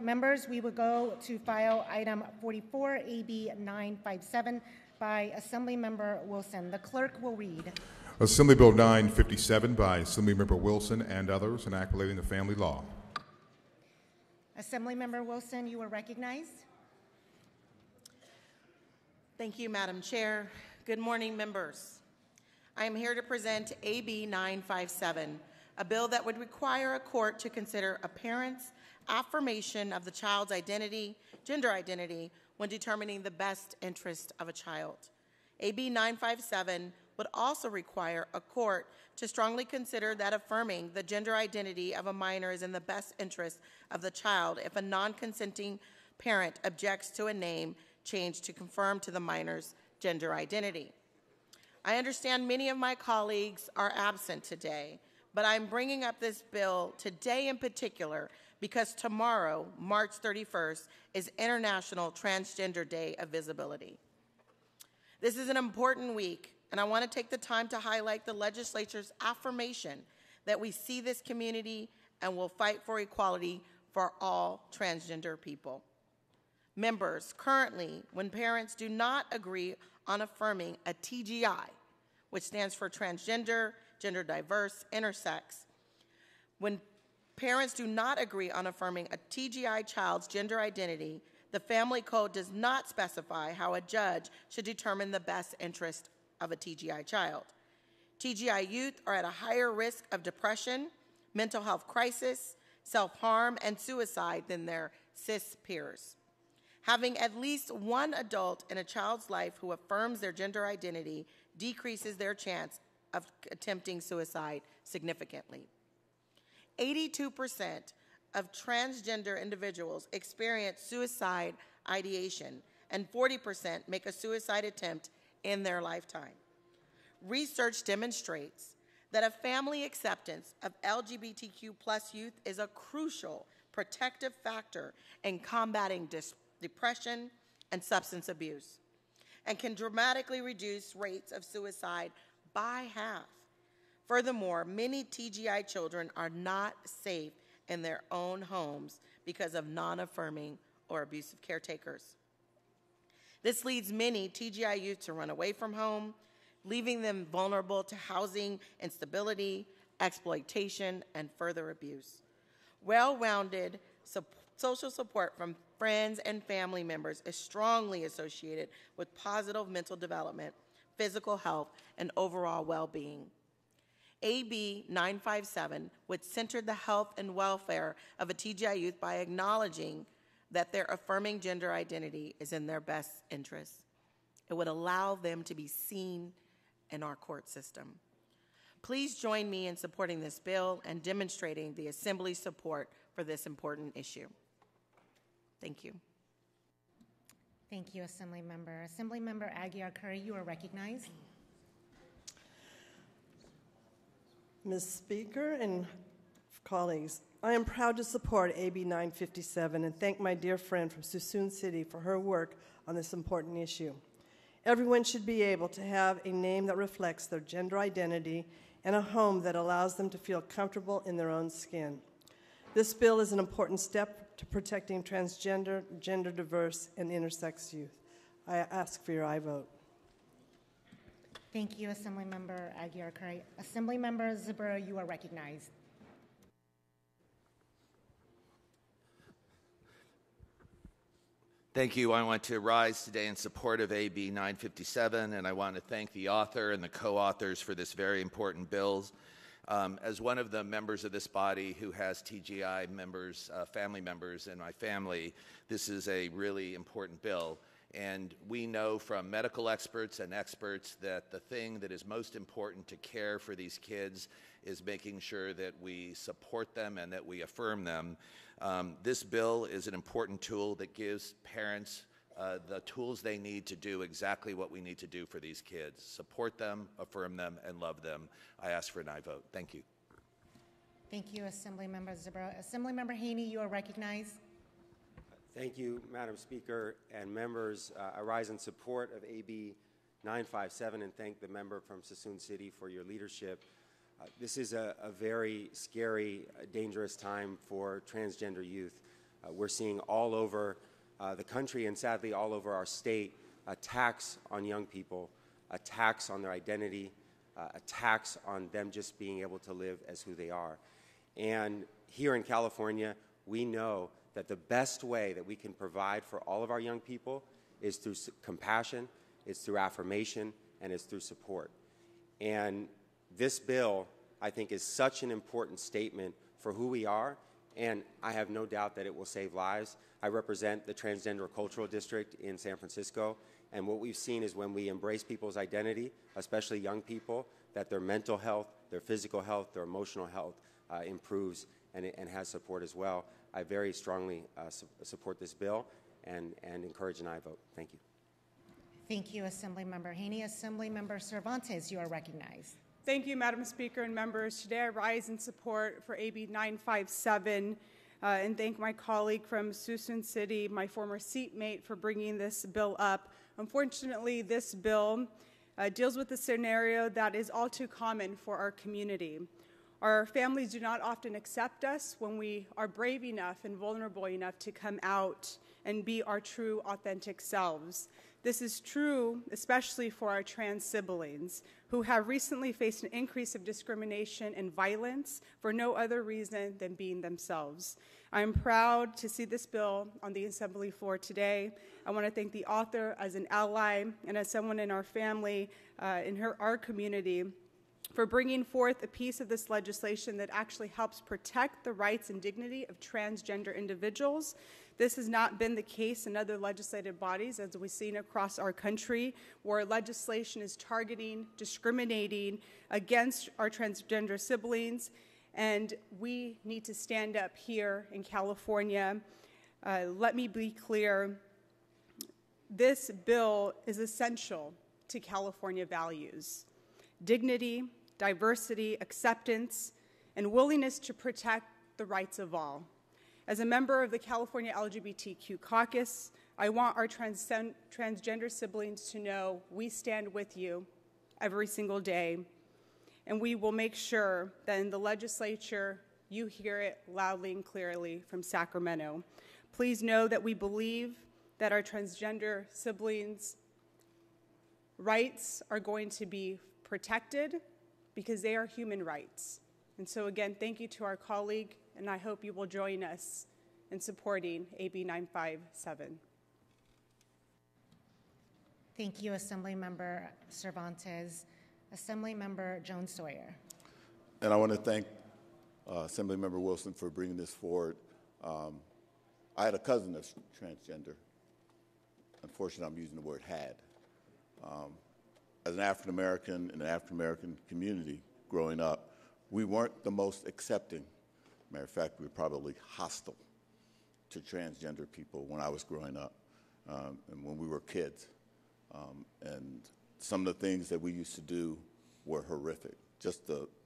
Members, we will go to file item 44, AB 957 by Assemblymember Wilson. The clerk will read. Assembly Bill 957 by Assemblymember Wilson and others, enacting the family law. Assemblymember Wilson, you are recognized. Thank you, Madam Chair. Good morning, members. I am here to present AB 957, a bill that would require a court to consider a parent's affirmation of the child's identity, gender identity, when determining the best interest of a child. AB 957 would also require a court to strongly consider that affirming the gender identity of a minor is in the best interest of the child if a non-consenting parent objects to a name change to conform to the minor's gender identity. I understand many of my colleagues are absent today, but I'm bringing up this bill today in particular because tomorrow, March 31st, is International Transgender Day of Visibility. This is an important week, and I want to take the time to highlight the legislature's affirmation that we see this community and will fight for equality for all transgender people. Members, currently, when parents do not agree on affirming a TGI, which stands for transgender, gender diverse, intersex, when parents do not agree on affirming a TGI child's gender identity, the Family Code does not specify how a judge should determine the best interest of a TGI child. TGI youth are at a higher risk of depression, mental health crisis, self-harm, and suicide than their cis peers. Having at least one adult in a child's life who affirms their gender identity decreases their chance of attempting suicide significantly. 82% of transgender individuals experience suicide ideation, and 40% make a suicide attempt in their lifetime. Research demonstrates that a family acceptance of LGBTQ+ youth is a crucial protective factor in combating depression and substance abuse, and can dramatically reduce rates of suicide by half. Furthermore, many TGI children are not safe in their own homes because of non-affirming or abusive caretakers. This leads many TGI youth to run away from home, leaving them vulnerable to housing instability, exploitation, and further abuse. Well-rounded social support from friends and family members is strongly associated with positive mental development, physical health, and overall well-being. AB 957 would center the health and welfare of a TGI youth by acknowledging that their affirming gender identity is in their best interest. It would allow them to be seen in our court system. Please join me in supporting this bill and demonstrating the Assembly's support for this important issue. Thank you. Thank you, Assemblymember. Assemblymember Aguiar-Curry, you are recognized. Ms. Speaker and colleagues, I am proud to support AB 957 and thank my dear friend from Suisun City for her work on this important issue. Everyone should be able to have a name that reflects their gender identity and a home that allows them to feel comfortable in their own skin. This bill is an important step to protecting transgender, gender diverse, and intersex youth. I ask for your aye vote. Thank you, Assemblymember Aguiar-Curry. Assemblymember Zebra, you are recognized. Thank you. I want to rise today in support of AB 957, and I want to thank the author and the co-authors for this very important bill. As one of the members of this body who has TGI members, family members in my family, this is a really important bill. And we know from medical experts and experts that the thing that is most important to care for these kids is making sure that we support them and that we affirm them. This bill is an important tool that gives parents the tools they need to do exactly what we need to do for these kids. Support them, affirm them, and love them. I ask for an aye vote. Thank you. Thank you, Assemblymember Zebra. Assemblymember Haney, you are recognized. Thank you, Madam Speaker and members. I rise in support of AB 957 and thank the member from Suisun City for your leadership. This is a very scary, dangerous time for transgender youth. We're seeing all over the country and sadly all over our state attacks on young people, attacks on their identity, attacks on them just being able to live as who they are. And here in California, we know that the best way that we can provide for all of our young people is through compassion, it's through affirmation, and it's through support. And this bill, I think, is such an important statement for who we are, and I have no doubt that it will save lives. I represent the Transgender Cultural District in San Francisco, and what we've seen is when we embrace people's identity, especially young people, that their mental health, their physical health, their emotional health improves and has support as well. I very strongly support this bill and encourage an aye vote. Thank you. Thank you, Assemblymember Haney. Assemblymember Cervantes, you are recognized. Thank you, Madam Speaker and members. Today I rise in support for AB 957 and thank my colleague from Suisun City, my former seatmate, for bringing this bill up. Unfortunately, this bill deals with a scenario that is all too common for our community. Our families do not often accept us when we are brave enough and vulnerable enough to come out and be our true, authentic selves. This is true especially for our trans siblings who have recently faced an increase of discrimination and violence for no other reason than being themselves. I am proud to see this bill on the Assembly floor today. I want to thank the author as an ally and as someone in our family, in our community, for bringing forth a piece of this legislation that actually helps protect the rights and dignity of transgender individuals. This has not been the case in other legislative bodies, as we've seen across our country, where legislation is targeting, discriminating against our transgender siblings, and we need to stand up here in California. Let me be clear, this bill is essential to California values: dignity, diversity, acceptance, and willingness to protect the rights of all. As a member of the California LGBTQ caucus, I want our transgender siblings to know we stand with you every single day, and we will make sure that in the legislature you hear it loudly and clearly from Sacramento. Please know that we believe that our transgender siblings' rights are going to be protected because they are human rights. And so again, thank you to our colleague, and I hope you will join us in supporting AB 957. Thank you, Assemblymember Cervantes. Assemblymember Jones-Sawyer. And I want to thank Assemblymember Wilson for bringing this forward. I had a cousin that's transgender. Unfortunately, I'm using the word had. As an African-American in an African-American community growing up, we weren't the most accepting. Matter of fact, we were probably hostile to transgender people when I was growing up and when we were kids. And some of the things that we used to do were horrific.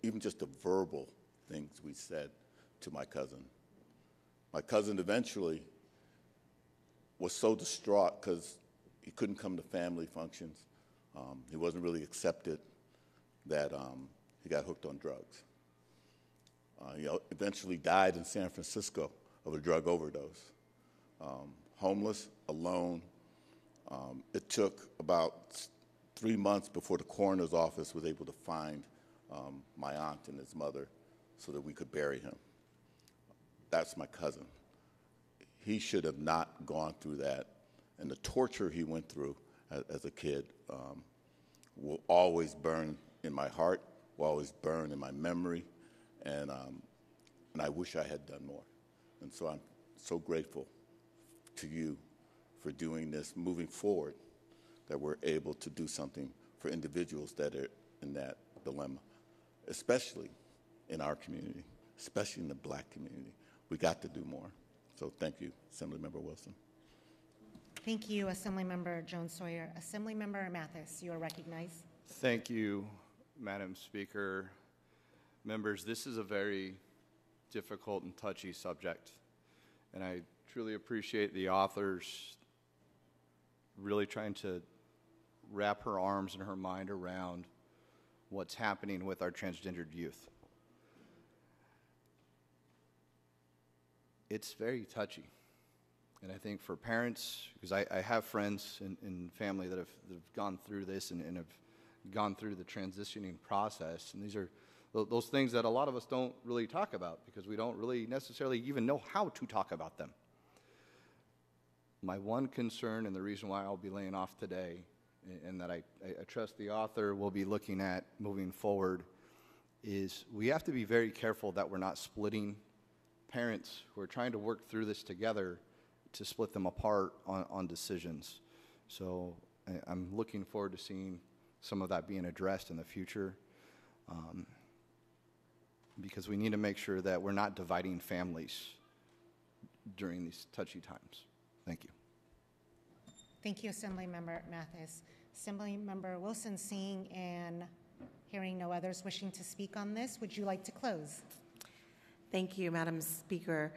Even just the verbal things we said to my cousin. My cousin eventually was so distraught because he couldn't come to family functions. He wasn't really accepted that he got hooked on drugs. He eventually died in San Francisco of a drug overdose. Homeless, alone. It took about 3 months before the coroner's office was able to find my aunt and his mother so that we could bury him. That's my cousin. He should have not gone through that. And the torture he went through as a kid will always burn in my heart, will always burn in my memory, and I wish I had done more. And so I'm so grateful to you for doing this, moving forward, that we're able to do something for individuals that are in that dilemma, especially in our community, especially in the Black community. We got to do more. So thank you, Assemblymember Wilson. Thank you, Assemblymember Jones-Sawyer. Assemblymember Mathis, you are recognized. Thank you, Madam Speaker. Members, this is a very difficult and touchy subject, and I truly appreciate the authors really trying to wrap her arms and her mind around what's happening with our transgendered youth. It's very touchy. And I think for parents, because I have friends and family that have gone through this and have gone through the transitioning process, and these are those things that a lot of us don't really talk about because we don't really necessarily even know how to talk about them. My one concern, and the reason why I'll be laying off today, and that I trust the author will be looking at moving forward, is we have to be very careful that we're not splitting parents who are trying to work through this together to split them apart on decisions. So I'm looking forward to seeing some of that being addressed in the future, because we need to make sure that we're not dividing families during these touchy times. Thank you. Thank you, Assemblymember Mathis. Assemblymember Wilson, seeing and hearing no others wishing to speak on this, would you like to close? Thank you, Madam Speaker.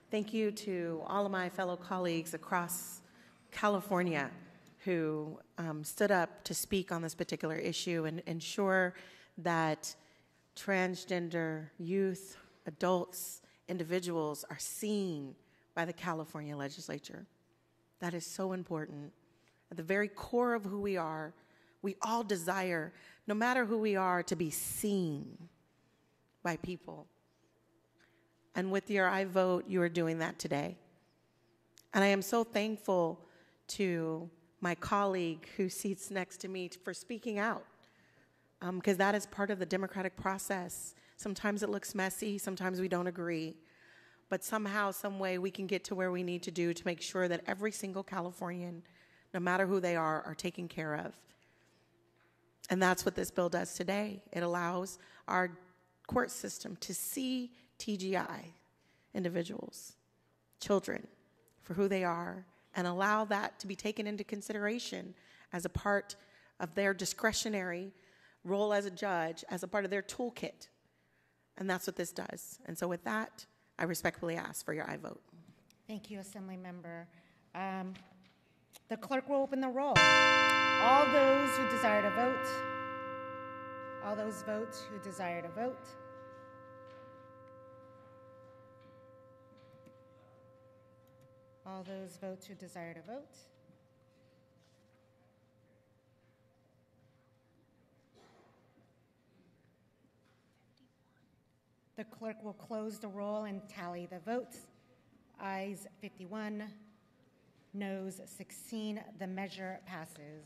Thank you to all of my fellow colleagues across California who stood up to speak on this particular issue and ensure that transgender youth, adults, individuals are seen by the California legislature. That is so important. At the very core of who we are, we all desire, no matter who we are, to be seen by people. And with your I vote, you are doing that today. And I am so thankful to my colleague who sits next to me for speaking out, because that is part of the democratic process. Sometimes it looks messy, sometimes we don't agree, but somehow, some way, we can get to where we need to do to make sure that every single Californian, no matter who they are taken care of. And that's what this bill does today. It allows our court system to see TGI individuals, children, for who they are, and allow that to be taken into consideration as a part of their discretionary role as a judge, as a part of their toolkit. And that's what this does. And so with that, I respectfully ask for your I vote. Thank you, Assemblymember. The clerk will open the roll. All those who desire to vote. All those votes who desire to vote. All those votes who desire to vote. The clerk will close the roll and tally the votes. Ayes 51, noes 16. The measure passes.